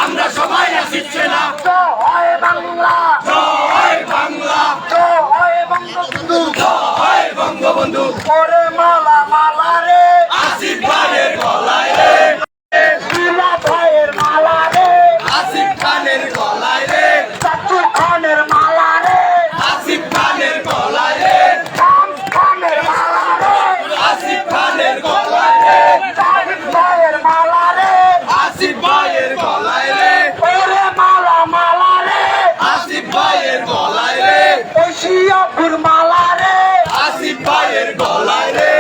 আমরা সবাই আসছে না জয় বাংলা জয় বাংলা জয় বঙ্গবন্ধু জয় বঙ্গবন্ধু ওরে মালা মালা রে আসিফ খানের গলায় রে দুলা ভাইয়ের মালা রে আসিফ খানের গলায় রে চাচু খানের মালা রে আসিফ খানের গলায় রে শাম খানের মালা রে আসিফ খানের গলায় রে তারিক ভাইয়ের মালা রে আসিফ ভাইয়ের গলায় রে ওরে মালা মালা রে আসিফ ভাইয়ের গলায় রে এশিয়াপুর মালা রে আসিফ ভাইয়ের গলায় রে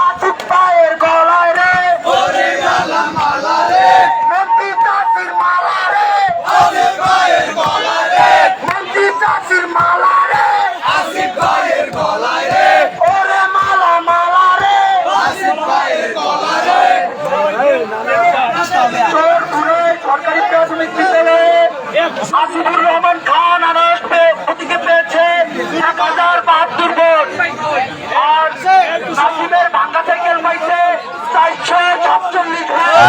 আসিফ ভাইয়ের গলায় রে ওরে মালা মালা রে মন্ত্রী চাচির মালা রে আসিফ ভাইয়ের গলায় রে মন্ত্রী চাচির মালা রে আসিফ ভাইয়ের গলায় রে ওরে মালা মালা রে আসিফ ভাইয়ের গলায় রে সরকারি প্রাথমিক বিদ্যালয়ে আসিফুর রহমান খান আনারস প্রতীকে পেয়েছে 1072 ভোট আর নাসিমের ভাঙ্গা সাইকেল পাইছে 447 ভোট।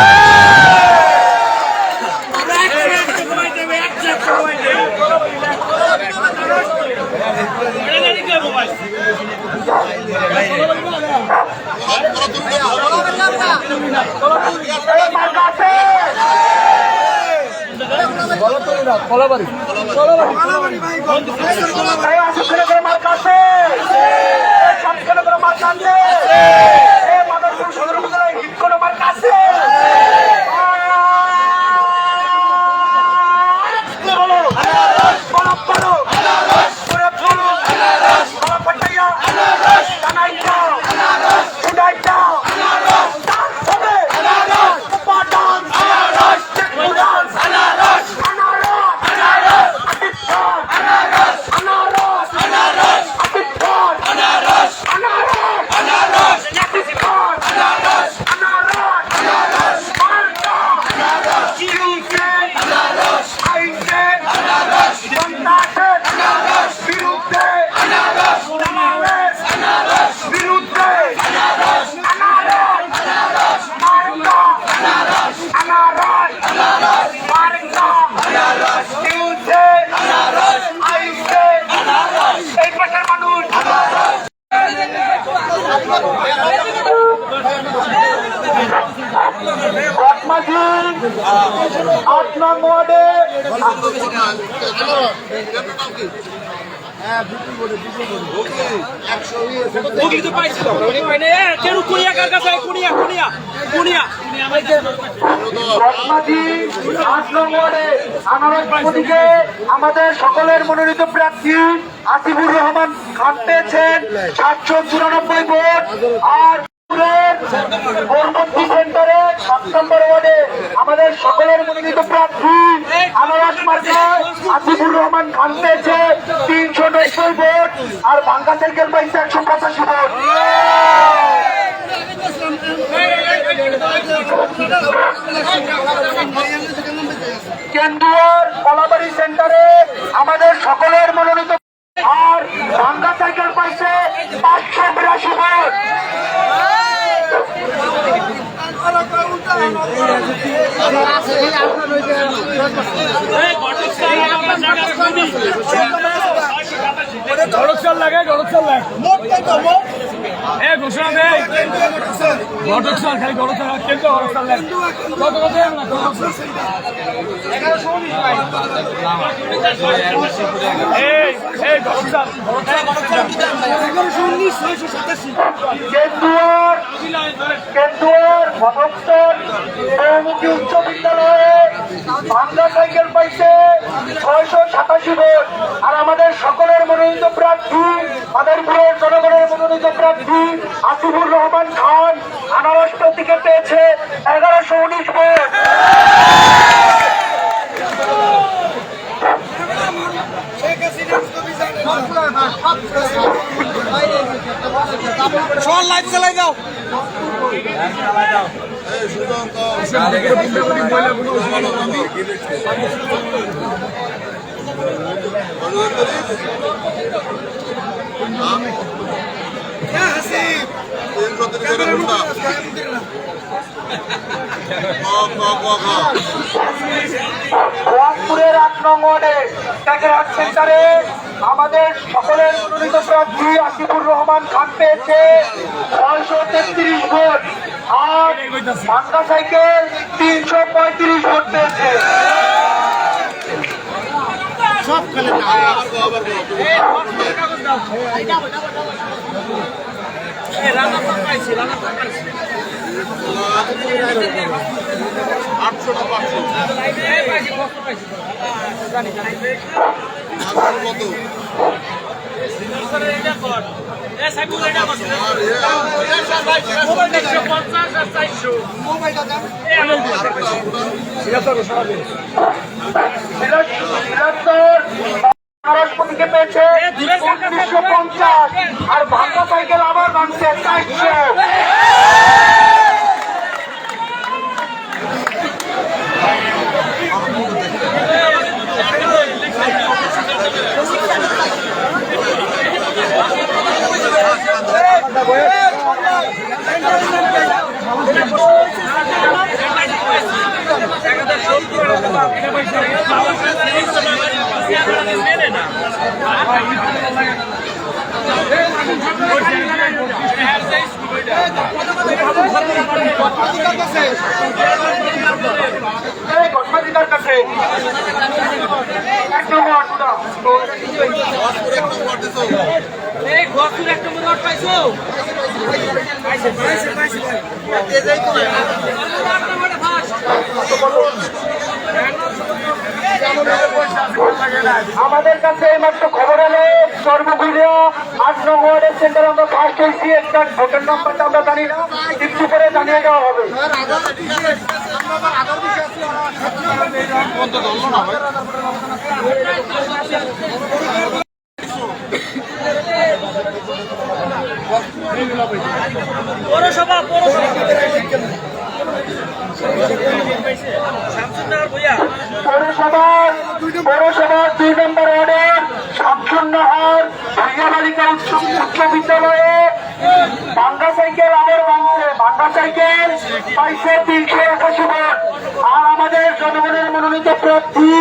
কলাবাড়ি আমাদের সকলের মনোনীত প্রার্থী আসিফুর রহমান খান পেয়েছেন 794 ভোট। আর পরবর্তী সেন্টারে 7 নম্বর ওয়ার্ডে আমাদের সকলের মনোনীত প্রার্থী আনারস মার্কায় আসিফুর রহমান খান পেয়েছে 390 ভোট আর ভাঙ্গা সাইকেল পাইছে 185 ভোট। কেন্দুয়ার কলাবাড়ি সেন্টারে আমাদের সকলের মনোনীত আর ভাঙ্গা সাইকেল পাইছে 582 ভোট। গড়কশাল লাগে ঘোষণা দেয় গড়কশাল খালি গড়কশাল কিন্তু গড়কশাল লাগে কত কত কেন্দুয়ার ভবক্তর বহুমুখী উচ্চ বিদ্যালয়ে ভাঙ্গা সাইকেল পাইছে 687 ভোট। আর আমাদের সকলের মনোনীত প্রার্থী মাদারীপুরের জনগণের মনোনীত প্রার্থী আসিফুর রহমান খান আনারস প্রতীকে পেয়েছে 1119 ভোট। রংপুরের 8 নং ওয়ার্ডে টেকেরহাট সেন্টারে আমাদের সকলের মনোনীত প্রার্থী আসিফুর রহমান খান পেয়েছে 633 ভোট আর পান্ডা সাইকেল 335 ভোট পেয়েছে। সব খেলে আনারসপতিকে পেয়েছে 1950 আর ভাঙ্গা সাইকেল আবার ভাঙছে 400। ঘটনাধিকার কাছে আমাদের কাছে এইমাত্র খবর এলো সর্বগুড়িয়া 8 নং ওয়ার্ডের সেন্টার আমরা ফার্স্ট হয়েছি। একটা ভোটার নাম্বারটা আমরা জানি না, কিছু করে জানিয়ে দেওয়া হবে। পৌরসভা পৌরসভা পৌরসভার 2 নম্বর ওয়ার্ডের শামসুন্নাহার ভাইয়া বালিকা উচ্চ বিদ্যালয়ে ভাঙ্গা সাইকেল আবার ভাঙছে। ভাঙ্গা সাইকেল পাইছে 381 ভোট আর আমাদের জনগণের মনোনীত প্রার্থী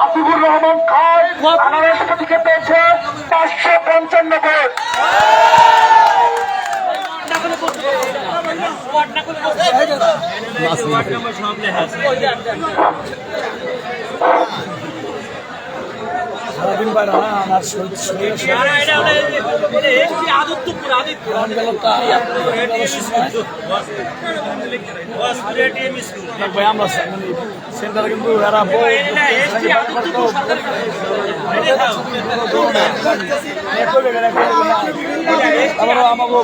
আসিফুর রহমান খান আনারসপতিকে পেয়েছে 555 ভোট। সারাদিন বাইরে না আমার ভাই আমরা সেন্টারে কিন্তু এরা আবার আমাকে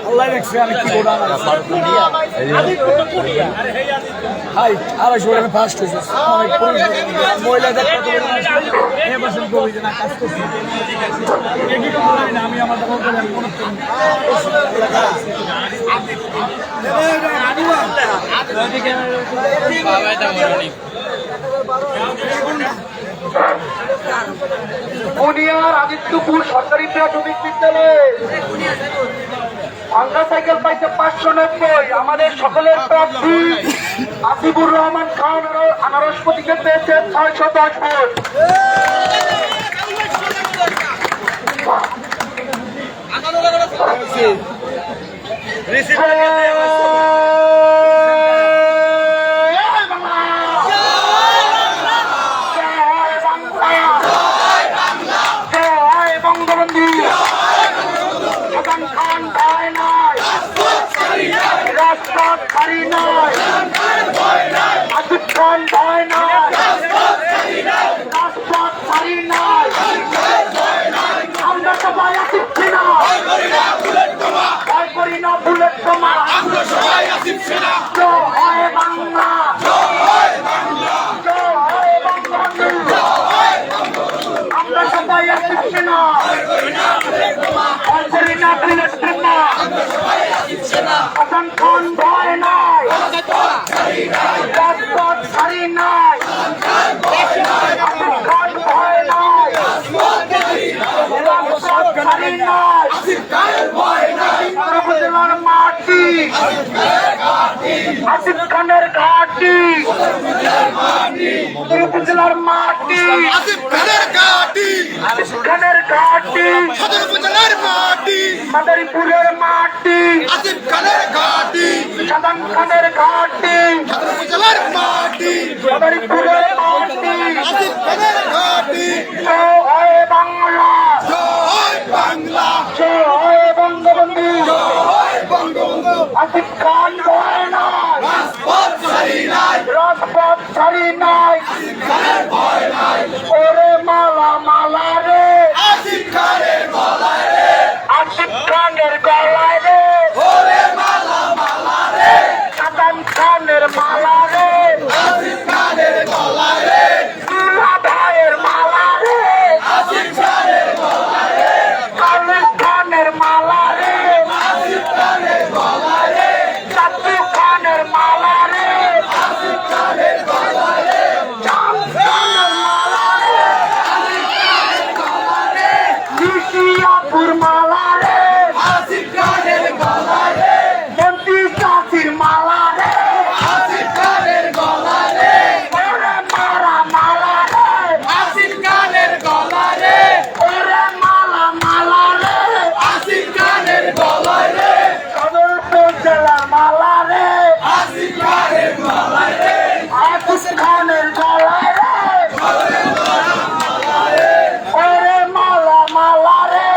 আল্লাহ দেখছে আমি কি গোডা হাই 250 টাকা ফার্স্ট হয়েছে মহিলা কাজ করছি আমি আমার বুনিয়ার আদিত্যপুর সরকারি প্রাথমিক বিদ্যালয়ে ভাঙ্গা সাইকেল পাইছে 590। আমাদের সকলের প্রার্থী আসিফুর রহমান খান আনারসপতিকে পেয়েছে 610 ভোট। বঙ্গবন্ধু খান ভাই নাই, রাজপথ ছাড়ি নাই, আসিফ খান ভয় নাই, রাজপথ ছাড়ি নাই, আমরা সবাই আসিফ না, ভয় করি না বুলেট তোমার। আসিফ খানের ঘাটি উপজেলার মাটি আসিফ খানের ঘাটি আসিফ খানের ঘাটি সদর উপজেলার মাটি মাদারীপুরের মাটি আসিফ খানের ঘাটি সাদাম খানের ঘাটি সদর উপজেলার মাটি মাদারীপুরের মাটি আসিফ খানের ঘাটি জয় বাংলা জয় বাংলা জয় বঙ্গবন্ধু জয় বঙ্গবন্ধু আসিফ খান ভয় নাই রাজপথ ছাড়ি নাই রাজপথ ছাড়ি নাই আসিফ খানের ভয় নাই ওরে মালা মালা রে আসিফ খানের গলায় রে আসিফ খানের গলায় রে ওরে মালা মালা রে সাদাম খানের মালা রে আসিফ খানের গলায় রে দুলা ভাইয়ের মালা রে আসিফ খানের গলায় রে কালিস খানের মালা রে আসিফ খানের গলায় রে চাচু খানের মালা রে আসিফ খানের গলায় রে চাঁদ খানের মালা রে বিশিয়াপুর মালা রে আসিফ খানের গলায় রে মন্ত্রী চাষির মালা রে আসিফ খানের গলায় রে ওরে মারা মালা রে আসিফ খানের গলায় রে ওরে মালা মালা রে আসিফ খানের গলায় রে সদর উপজেলার মালা রে আসিফ খানের গলায় রে আসিফ খানের গলায় রে ওরে মালা মালা রে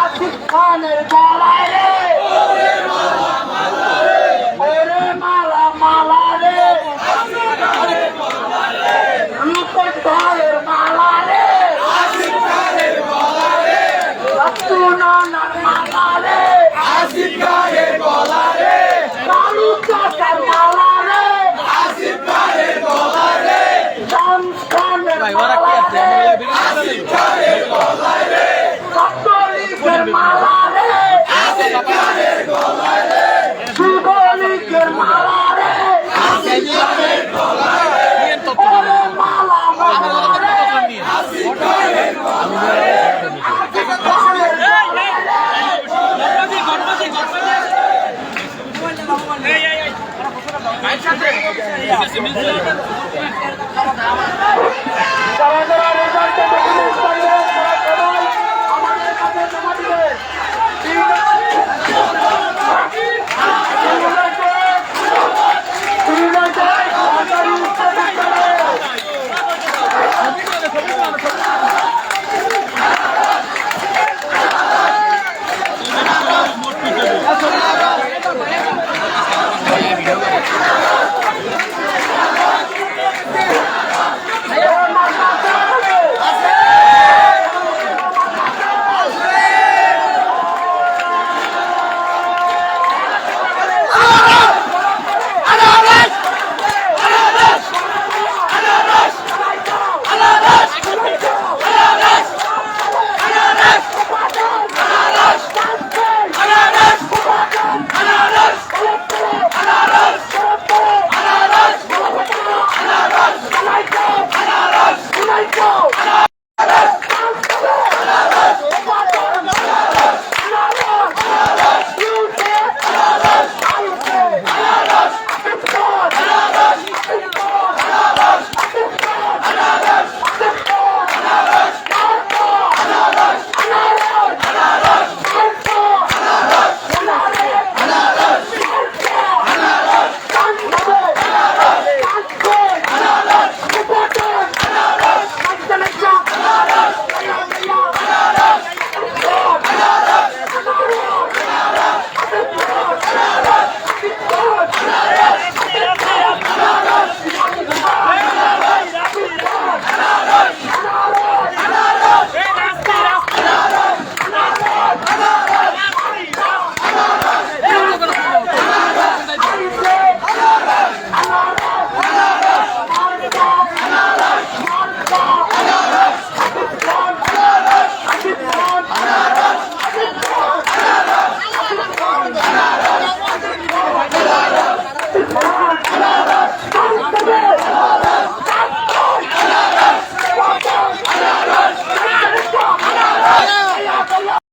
আসিফ খানের গলায় রে ওরে মালা মালা রে রূপক ভাইয়ের মালা রে আসিফ খানের গলায় রে রত্নানার মালা রে আসিফ খানের গলায় রে কালু চাচার মালা রে আসিফ খানের গলায় রে শামস খানের মালা রে আসিফ খানের গলায় রে ছাত্রলীগের মালা রে আসিফ খানের গলায় রে যুবলীগের মালা রে আসিফ খানের গলায় রে ওরে মালা মালা রে আসিফ খানের গলায় রে আসিফ খানের গলায় রে যারা যারা রেজাল্টে ডকুমেন্টস পাইবে তারা সবাই আমাদের কাছে জমা দিবে